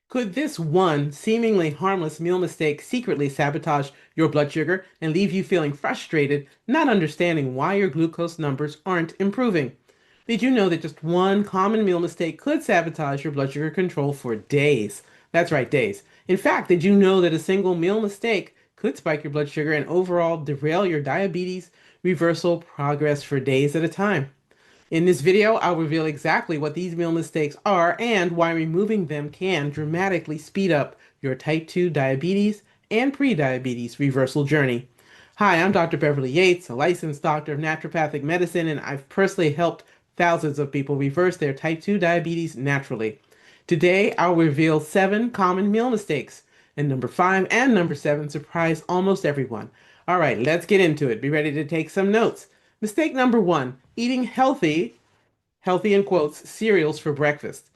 Could this one seemingly harmless meal mistake secretly sabotage your blood sugar and leave you feeling frustrated, not understanding why your glucose numbers aren't improving? Did you know that just one common meal mistake could sabotage your blood sugar control for days? That's right, days. In fact, did you know that a single meal mistake could spike your blood sugar and overall derail your diabetes reversal progress for days at a time? In this video, I'll reveal exactly what these meal mistakes are and why removing them can dramatically speed up your type 2 diabetes and prediabetes reversal journey. Hi, I'm Dr. Beverly Yates, a licensed doctor of naturopathic medicine, and I've personally helped thousands of people reverse their type 2 diabetes naturally. Today, I'll reveal 7 common meal mistakes, and number 5 and number 7 surprise almost everyone. All right, let's get into it. Be ready to take some notes. Mistake number 1, eating healthy in quotes, cereals for breakfast.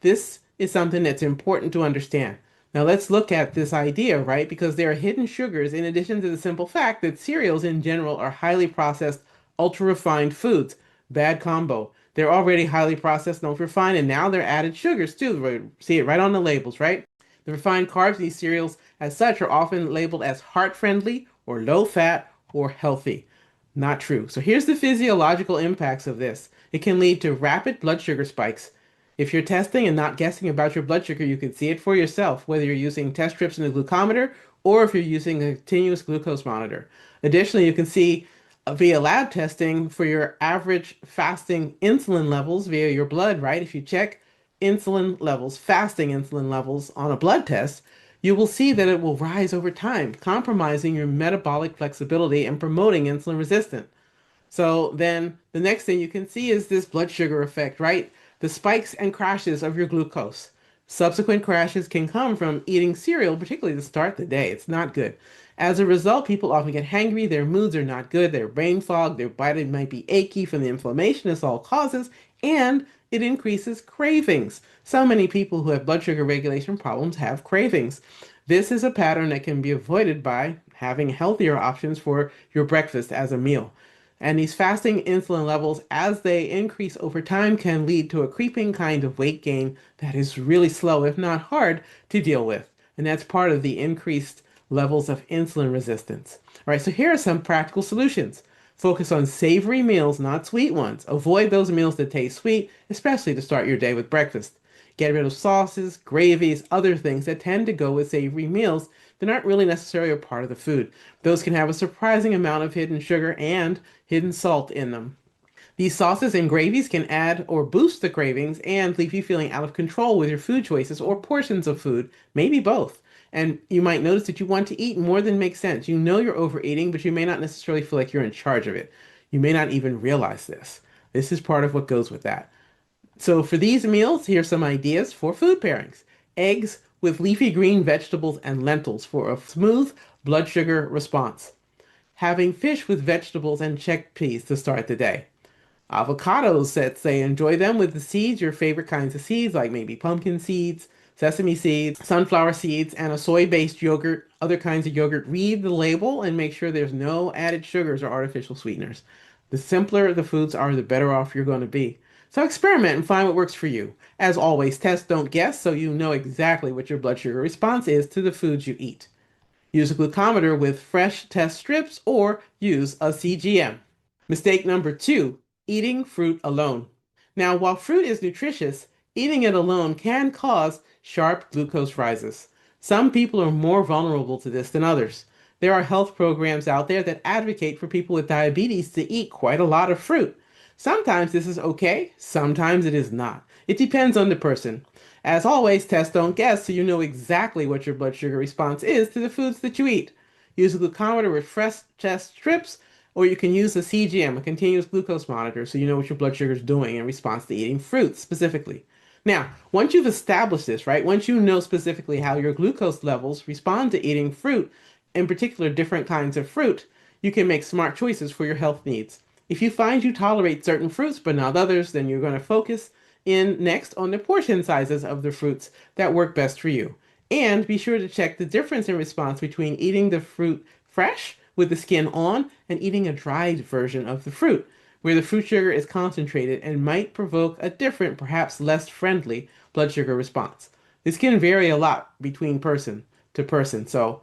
This is something that's important to understand. Now let's look at this idea, right? Because there are hidden sugars in addition to the simple fact that cereals in general are highly processed, ultra refined foods. Bad combo. They're already highly processed and ultra refined, and now they're added sugars too. See it right on the labels, right? The refined carbs in these cereals, as such, are often labeled as heart friendly or low fat or healthy. Not true. So here's the physiological impacts of this. It can lead to rapid blood sugar spikes. If you're testing and not guessing about your blood sugar, you can see it for yourself, whether you're using test strips in the glucometer or if you're using a continuous glucose monitor. Additionally, you can see via lab testing for your average fasting insulin levels via your blood, right? If you check insulin levels, fasting insulin levels on a blood test, you will see that it will rise over time, compromising your metabolic flexibility and promoting insulin resistance. So then the next thing you can see is this blood sugar effect, right? The spikes and crashes of your glucose. Subsequent crashes can come from eating cereal, particularly to start the day. It's not good. As a result, people often get hangry, their moods are not good, their brain fog, their body might be achy from the inflammation this all causes, and it increases cravings. So many people who have blood sugar regulation problems have cravings. This is a pattern that can be avoided by having healthier options for your breakfast as a meal. And these fasting insulin levels, as they increase over time, can lead to a creeping kind of weight gain that is really slow, if not hard, to deal with. And that's part of the increased levels of insulin resistance. All right, so here are some practical solutions. Focus on savory meals, not sweet ones. Avoid those meals that taste sweet, especially to start your day with breakfast. Get rid of sauces, gravies, other things that tend to go with savory meals that aren't really necessarily a part of the food. Those can have a surprising amount of hidden sugar and hidden salt in them. These sauces and gravies can add or boost the cravings and leave you feeling out of control with your food choices or portions of food, maybe both. And you might notice that you want to eat more than makes sense. You know you're overeating, but you may not necessarily feel like you're in charge of it. You may not even realize this. This is part of what goes with that. So for these meals, here's some ideas for food pairings. Eggs with leafy green vegetables and lentils for a smooth blood sugar response. Having fish with vegetables and chickpeas to start the day. Avocados that say enjoy them with the seeds, your favorite kinds of seeds, like maybe pumpkin seeds, sesame seeds, sunflower seeds, and a soy-based yogurt, other kinds of yogurt. Read the label and make sure there's no added sugars or artificial sweeteners. The simpler the foods are, the better off you're going to be. So experiment and find what works for you. As always, test, don't guess, so you know exactly what your blood sugar response is to the foods you eat. Use a glucometer with fresh test strips or use a CGM. Mistake number 2, eating fruit alone. Now, while fruit is nutritious, eating it alone can cause sharp glucose rises. Some people are more vulnerable to this than others. There are health programs out there that advocate for people with diabetes to eat quite a lot of fruit. Sometimes this is okay, sometimes it is not. It depends on the person. As always, test, don't guess, so you know exactly what your blood sugar response is to the foods that you eat. Use a glucometer with fresh test strips, or you can use a CGM, a continuous glucose monitor, so you know what your blood sugar is doing in response to eating fruits specifically. Now, once you've established this, right, once you know specifically how your glucose levels respond to eating fruit, in particular different kinds of fruit, you can make smart choices for your health needs. If you find you tolerate certain fruits but not others, then you're going to focus in next on the portion sizes of the fruits that work best for you. And be sure to check the difference in response between eating the fruit fresh with the skin on and eating a dried version of the fruit, where the fruit sugar is concentrated and might provoke a different, perhaps less friendly blood sugar response. This can vary a lot between person to person, so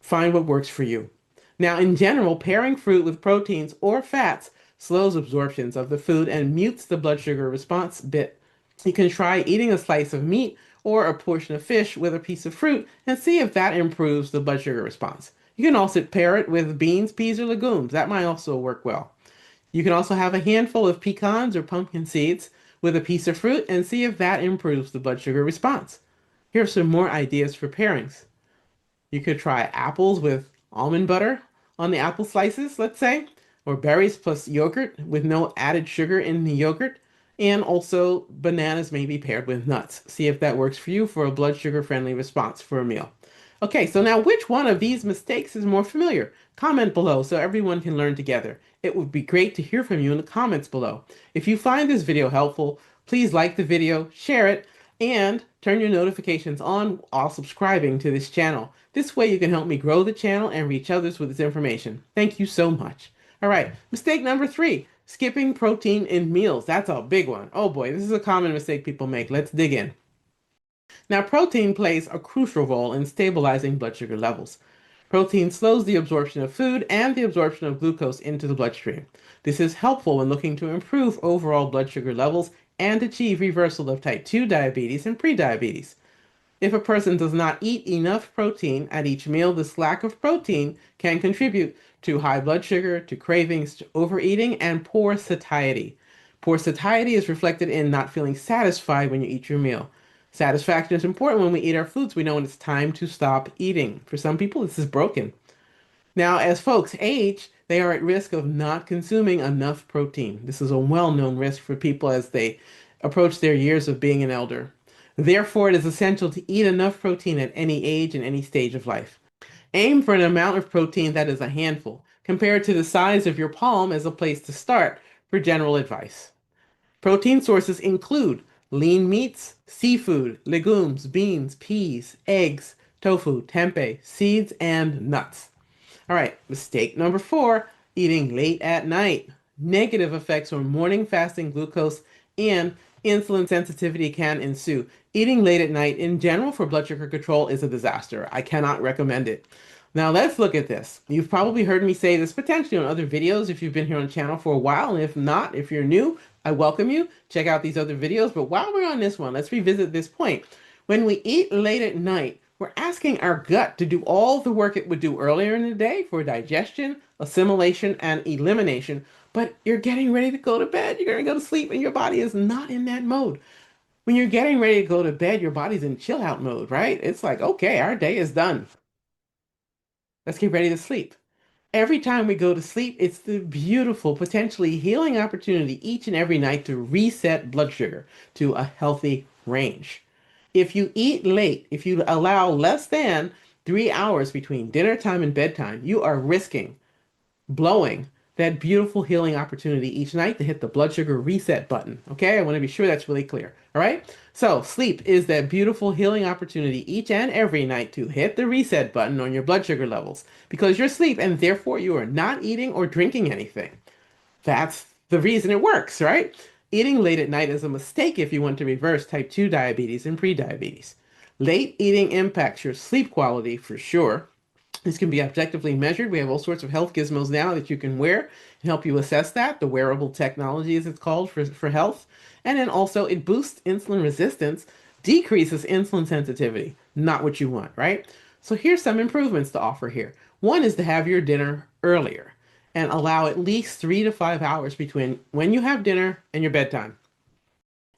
find what works for you. Now, in general, pairing fruit with proteins or fats slows absorptions of the food and mutes the blood sugar response bit. You can try eating a slice of meat or a portion of fish with a piece of fruit and see if that improves the blood sugar response. You can also pair it with beans, peas, or legumes. That might also work well. You can also have a handful of pecans or pumpkin seeds with a piece of fruit and see if that improves the blood sugar response. Here are some more ideas for pairings. You could try apples with almond butter on the apple slices, let's say, or berries plus yogurt with no added sugar in the yogurt, and also bananas may be paired with nuts. See if that works for you for a blood sugar friendly response for a meal. Okay, so now which one of these mistakes is more familiar? Comment below so everyone can learn together. It would be great to hear from you in the comments below. If you find this video helpful, please like the video, share it, and turn your notifications on while subscribing to this channel. This way you can help me grow the channel and reach others with this information. Thank you so much. All right, mistake number 3, skipping protein in meals. That's a big one. Oh boy, this is a common mistake people make. Let's dig in. Now, protein plays a crucial role in stabilizing blood sugar levels. Protein slows the absorption of food and the absorption of glucose into the bloodstream. This is helpful when looking to improve overall blood sugar levels and achieve reversal of type 2 diabetes and prediabetes. If a person does not eat enough protein at each meal, this lack of protein can contribute to high blood sugar, to cravings, to overeating, and poor satiety. Poor satiety is reflected in not feeling satisfied when you eat your meal. Satisfaction is important when we eat our foods. We know when it's time to stop eating. For some people, this is broken. Now, as folks age, they are at risk of not consuming enough protein. This is a well-known risk for people as they approach their years of being an elder. Therefore, it is essential to eat enough protein at any age and any stage of life. Aim for an amount of protein that is a handful, compared to the size of your palm as a place to start for general advice. Protein sources include lean meats, seafood, legumes, beans, peas, eggs, tofu, tempeh, seeds, and nuts. All right, mistake number 4, eating late at night. Negative effects on morning fasting glucose and insulin sensitivity can ensue. Eating late at night in general for blood sugar control is a disaster. I cannot recommend it. Now let's look at this. You've probably heard me say this potentially on other videos if you've been here on the channel for a while, and if not, if you're new, I welcome you. Check out these other videos, but while we're on this one, let's revisit this point. When we eat late at night, we're asking our gut to do all the work it would do earlier in the day for digestion, assimilation, and elimination, but you're getting ready to go to bed. You're going to go to sleep, and your body is not in that mode. When you're getting ready to go to bed, your body's in chill out mode, right? It's like, okay, our day is done. Let's get ready to sleep. Every time we go to sleep, it's the beautiful, potentially healing opportunity each and every night to reset blood sugar to a healthy range. If you eat late, if you allow less than 3 hours between dinner time and bedtime, you are risking blowing that beautiful healing opportunity each night to hit the blood sugar reset button. Okay, I want to be sure that's really clear. All right, so sleep is that beautiful healing opportunity each and every night to hit the reset button on your blood sugar levels because you're asleep and therefore you are not eating or drinking anything. That's the reason it works, right? Eating late at night is a mistake if you want to reverse type 2 diabetes and prediabetes. Late eating impacts your sleep quality for sure. This can be objectively measured. We have all sorts of health gizmos now that you can wear and help you assess that. The wearable technology, as it's called, for health. And then also it boosts insulin resistance, decreases insulin sensitivity. Not what you want, right? So here's some improvements to offer here. One is to have your dinner earlier and allow at least 3 to 5 hours between when you have dinner and your bedtime.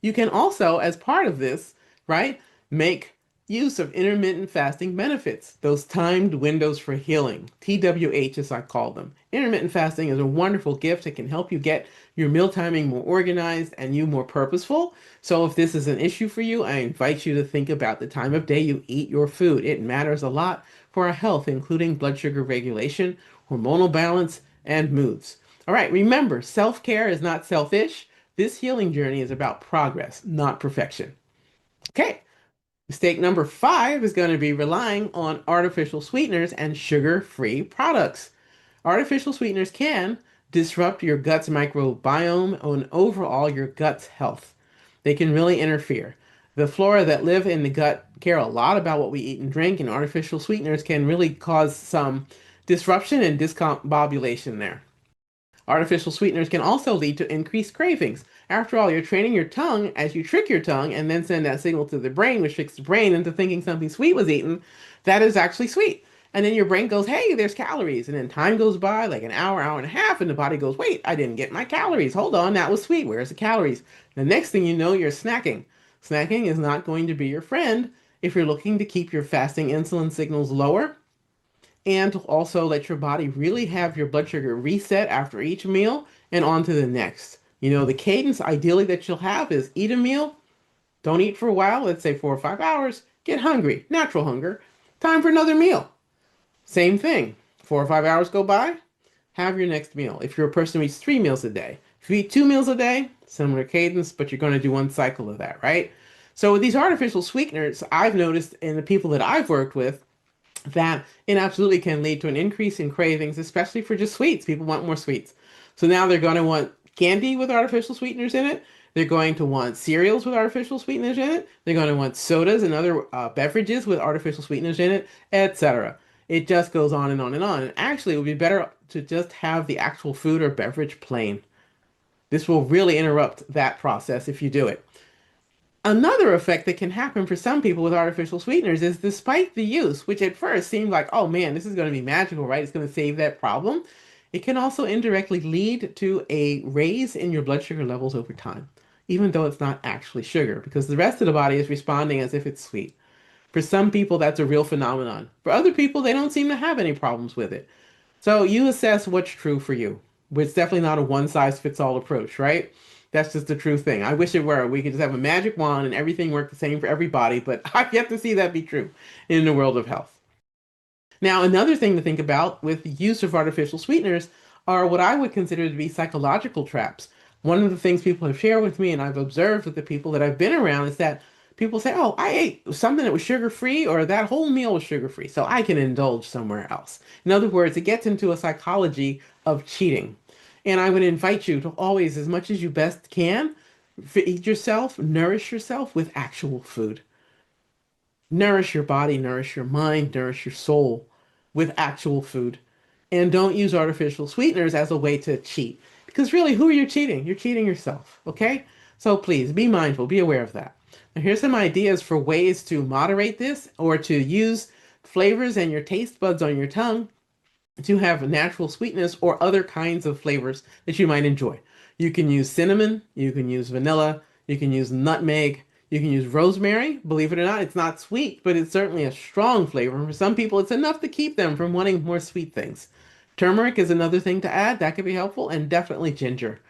You can also, as part of this, right, make use of intermittent fasting benefits, those timed windows for healing, TWH as I call them. Intermittent fasting is a wonderful gift. It can help you get your meal timing more organized and you more purposeful. So if this is an issue for you, I invite you to think about the time of day you eat your food. It matters a lot for our health, including blood sugar regulation, hormonal balance, and moods. All right, remember, self-care is not selfish. This healing journey is about progress, not perfection. Okay, mistake number 5 is going to be relying on artificial sweeteners and sugar-free products. Artificial sweeteners can disrupt your gut's microbiome and overall your gut's health. They can really interfere. The flora that live in the gut care a lot about what we eat and drink, and artificial sweeteners can really cause some disruption and discombobulation there. Artificial sweeteners can also lead to increased cravings. After all, you're training your tongue as you trick your tongue and then send that signal to the brain, which tricks the brain into thinking something sweet was eaten that is actually sweet. And then your brain goes, hey, there's calories. And then time goes by, like an hour, hour and a half, and the body goes, wait, I didn't get my calories. Hold on, that was sweet. Where's the calories? The next thing you know, you're snacking. Snacking is not going to be your friend if you're looking to keep your fasting insulin signals lower and to also let your body really have your blood sugar reset after each meal and on to the next. The cadence ideally that you'll have is eat a meal, don't eat for a while, let's say 4 or 5 hours, get hungry, natural hunger, time for another meal. Same thing, 4 or 5 hours go by, have your next meal. If you're a person who eats 3 meals a day, if you eat 2 meals a day, similar cadence, but you're going to do one cycle of that, right? So with these artificial sweeteners, I've noticed in the people that I've worked with, that it absolutely can lead to an increase in cravings, especially for just sweets. People want more sweets. So now they're going to want candy with artificial sweeteners in it. They're going to want cereals with artificial sweeteners in it. They're going to want sodas and other beverages with artificial sweeteners in it, etc. It just goes on and on and on. And actually, it would be better to just have the actual food or beverage plain. This will really interrupt that process if you do it. Another effect that can happen for some people with artificial sweeteners is despite the use, which at first seemed like, oh man, this is going to be magical, right? It's going to save that problem. It can also indirectly lead to a raise in your blood sugar levels over time, even though it's not actually sugar, because the rest of the body is responding as if it's sweet. For some people, that's a real phenomenon. For other people, they don't seem to have any problems with it. So you assess what's true for you. It's definitely not a one size fits all approach, right? That's just the true thing. I wish it were. We could just have a magic wand and everything worked the same for everybody, but I've yet to see that be true in the world of health. Now, another thing to think about with the use of artificial sweeteners are what I would consider to be psychological traps. One of the things people have shared with me, and I've observed with the people that I've been around, is that people say, oh, I ate something that was sugar free, or that whole meal was sugar free, so I can indulge somewhere else. In other words, it gets into a psychology of cheating. And I would invite you to always, as much as you best can, feed yourself, nourish yourself with actual food. Nourish your body, nourish your mind, nourish your soul with actual food. And don't use artificial sweeteners as a way to cheat. Because really, who are you cheating? You're cheating yourself, okay? So please be mindful, be aware of that. Now, here's some ideas for ways to moderate this or to use flavors and your taste buds on your tongue to have natural sweetness or other kinds of flavors that you might enjoy. You can use cinnamon, you can use vanilla, you can use nutmeg, you can use rosemary. Believe it or not, it's not sweet, but it's certainly a strong flavor. And for some people, it's enough to keep them from wanting more sweet things. Turmeric is another thing to add that could be helpful, and definitely ginger.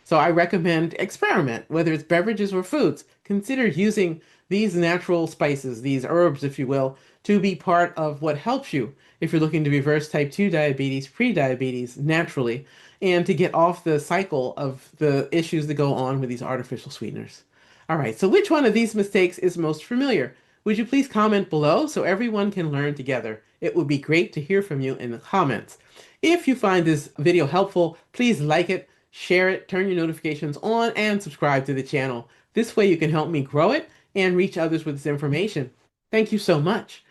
So I recommend experiment, whether it's beverages or foods. Consider using these natural spices, these herbs, if you will, to be part of what helps you if you're looking to reverse type 2 diabetes, pre-diabetes naturally, and to get off the cycle of the issues that go on with these artificial sweeteners. All right, so which one of these mistakes is most familiar? Would you please comment below so everyone can learn together? It would be great to hear from you in the comments. If you find this video helpful, please like it, share it, turn your notifications on, and subscribe to the channel. This way you can help me grow it and reach others with this information. Thank you so much.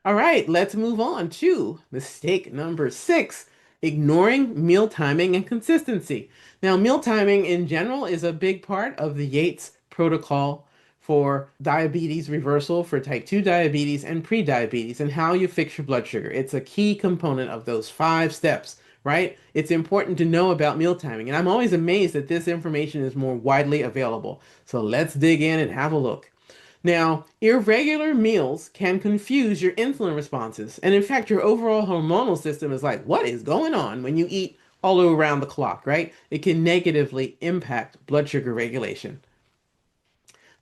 All right, let's move on to mistake number 6, ignoring meal timing and consistency. Now, meal timing in general is a big part of the Yates protocol for diabetes reversal for type 2 diabetes and pre-diabetes and how you fix your blood sugar. It's a key component of those 5 steps, right? It's important to know about meal timing, and I'm always amazed that this information is more widely available. So let's dig in and have a look. Now, irregular meals can confuse your insulin responses. And in fact, your overall hormonal system is like, what is going on when you eat all around the clock, right? It can negatively impact blood sugar regulation.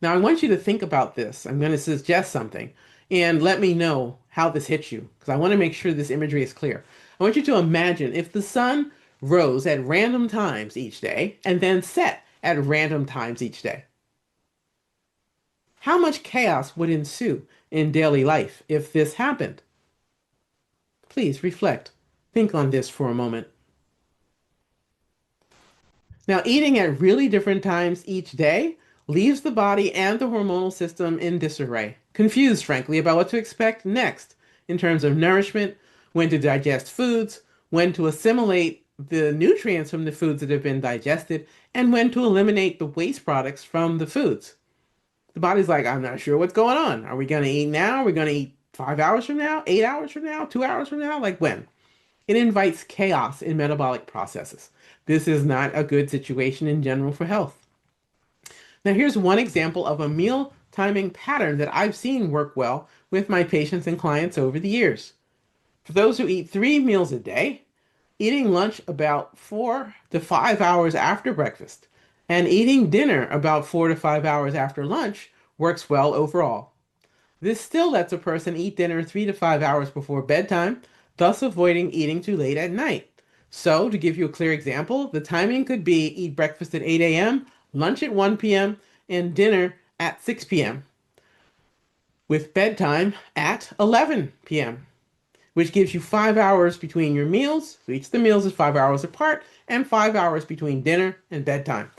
Now, I want you to think about this. I'm going to suggest something and let me know how this hits you because I want to make sure this imagery is clear. I want you to imagine if the sun rose at random times each day and then set at random times each day. How much chaos would ensue in daily life if this happened? Please reflect. Think on this for a moment. Now, eating at really different times each day leaves the body and the hormonal system in disarray, confused, frankly, about what to expect next in terms of nourishment, when to digest foods, when to assimilate the nutrients from the foods that have been digested, and when to eliminate the waste products from the foods. The body's like, I'm not sure what's going on. Are we going to eat now? Are we going to eat 5 hours from now, 8 hours from now, 2 hours from now? Like when? It invites chaos in metabolic processes. This is not a good situation in general for health. Now, here's one example of a meal timing pattern that I've seen work well with my patients and clients over the years. For those who eat 3 meals a day, eating lunch about 4 to 5 hours after breakfast and eating dinner about 4 to 5 hours after lunch works well overall. This still lets a person eat dinner 3 to 5 hours before bedtime, thus avoiding eating too late at night. So, to give you a clear example, the timing could be eat breakfast at 8 a.m., lunch at 1 p.m., and dinner at 6 p.m., with bedtime at 11 p.m., which gives you 5 hours between your meals. So each of the meals is 5 hours apart, and 5 hours between dinner and bedtime.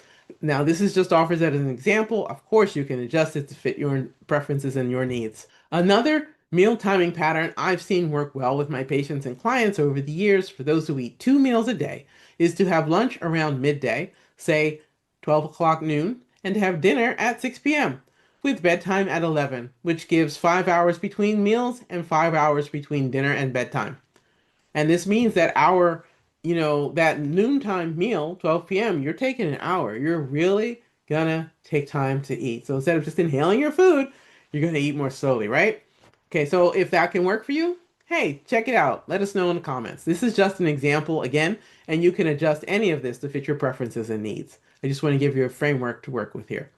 Now, this is just offers that as an example. Of course, you can adjust it to fit your preferences and your needs. Another meal timing pattern I've seen work well with my patients and clients over the years for those who eat 2 meals a day is to have lunch around midday, say 12 o'clock noon, and to have dinner at 6 p.m. with bedtime at 11, which gives 5 hours between meals and 5 hours between dinner and bedtime. And this means that that noontime meal, 12 p.m., you're taking an hour. You're really gonna take time to eat. So instead of just inhaling your food, you're gonna eat more slowly, right? Okay, so if that can work for you, hey, check it out. Let us know in the comments. This is just an example again, and you can adjust any of this to fit your preferences and needs. I just want to give you a framework to work with here.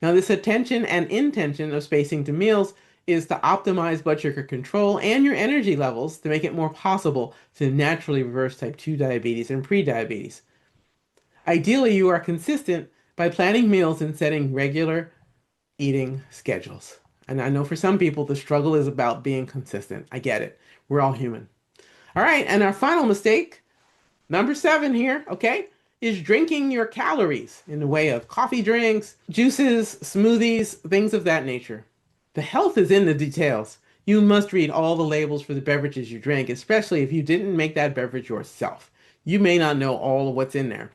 Now, this attention and intention of spacing to meals is to optimize blood sugar control and your energy levels to make it more possible to naturally reverse type 2 diabetes and prediabetes. Ideally, you are consistent by planning meals and setting regular eating schedules. And I know for some people, the struggle is about being consistent. I get it. We're all human. All right. And our final mistake, number 7 here, okay, is drinking your calories in the way of coffee drinks, juices, smoothies, things of that nature. The health is in the details. You must read all the labels for the beverages you drink, especially if you didn't make that beverage yourself. You may not know all of what's in there.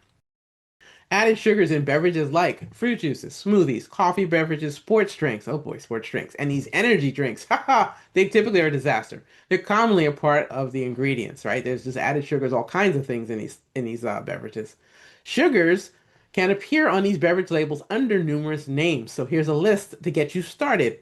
Added sugars in beverages like fruit juices, smoothies, coffee beverages, sports drinks. Oh boy, sports drinks. And these energy drinks. Haha, they typically are a disaster. They're commonly a part of the ingredients, right? There's just added sugars, all kinds of things in these beverages. Sugars can appear on these beverage labels under numerous names. So here's a list to get you started.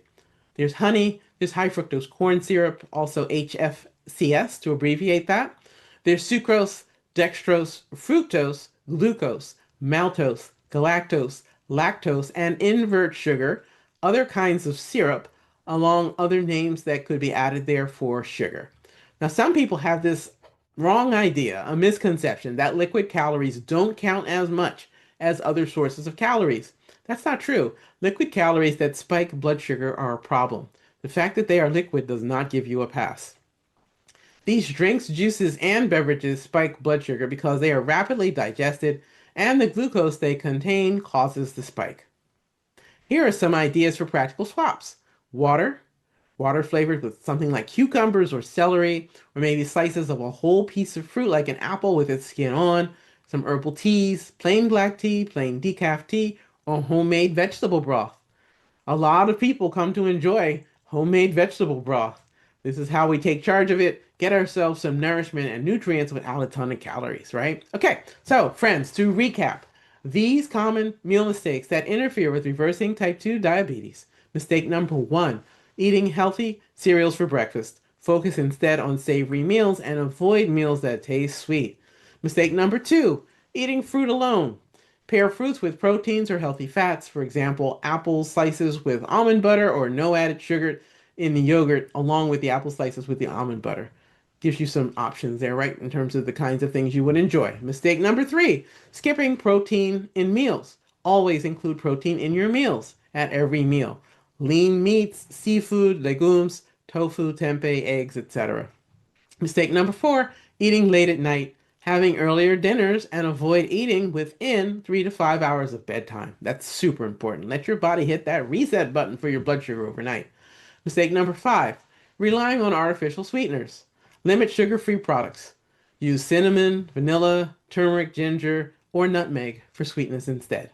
There's honey, there's high fructose corn syrup, also HFCS to abbreviate that. There's sucrose, dextrose, fructose, glucose, maltose, galactose, lactose, and invert sugar, other kinds of syrup, along other names that could be added there for sugar. Now, some people have this wrong idea, a misconception, that liquid calories don't count as much as other sources of calories. That's not true. Liquid calories that spike blood sugar are a problem. The fact that they are liquid does not give you a pass. These drinks, juices, and beverages spike blood sugar because they are rapidly digested and the glucose they contain causes the spike. Here are some ideas for practical swaps. Water flavored with something like cucumbers or celery, or maybe slices of a whole piece of fruit like an apple with its skin on, some herbal teas, plain black tea, plain decaf tea, or homemade vegetable broth. A lot of people come to enjoy homemade vegetable broth. This is how we take charge of it, get ourselves some nourishment and nutrients without a ton of calories, right? Okay, so friends, to recap, these common meal mistakes that interfere with reversing type 2 diabetes. Mistake number 1, eating healthy cereals for breakfast. Focus instead on savory meals and avoid meals that taste sweet. Mistake number 2, eating fruit alone. Pair fruits with proteins or healthy fats, for example, apple slices with almond butter or no added sugar in the yogurt, along with the apple slices with the almond butter. Gives you some options there, right, in terms of the kinds of things you would enjoy. Mistake number 3, skipping protein in meals. Always include protein in your meals at every meal. Lean meats, seafood, legumes, tofu, tempeh, eggs, etc. Mistake number 4, eating late at night. Having earlier dinners and avoid eating within 3 to 5 hours of bedtime. That's super important. Let your body hit that reset button for your blood sugar overnight. Mistake number 5, relying on artificial sweeteners. Limit sugar-free products. Use cinnamon, vanilla, turmeric, ginger, or nutmeg for sweetness instead.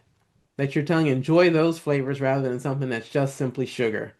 Let your tongue enjoy those flavors rather than something that's just simply sugar.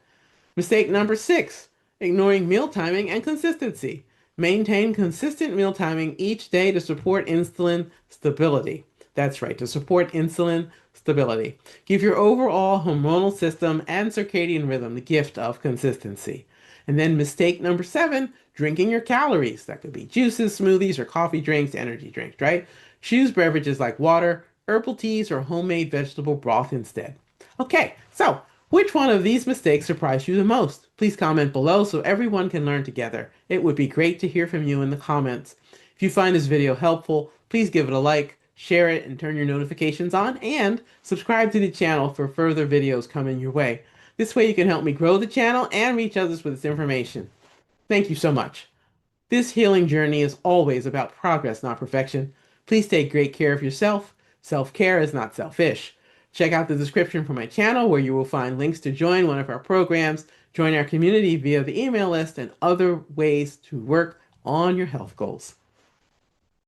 Mistake number 6, ignoring meal timing and consistency. Maintain consistent meal timing each day to support insulin stability. That's right, to support insulin stability. Give your overall hormonal system and circadian rhythm the gift of consistency. And then mistake number 7, drinking your calories. That could be juices, smoothies, or coffee drinks, energy drinks, right? Choose beverages like water, herbal teas, or homemade vegetable broth instead. Okay, so which one of these mistakes surprised you the most? Please comment below so everyone can learn together. It would be great to hear from you in the comments. If you find this video helpful, please give it a like, share it, and turn your notifications on, and subscribe to the channel for further videos coming your way. This way you can help me grow the channel and reach others with this information. Thank you so much. This healing journey is always about progress, not perfection. Please take great care of yourself. Self-care is not selfish. Check out the description for my channel where you will find links to join one of our programs, join our community via the email list, and other ways to work on your health goals.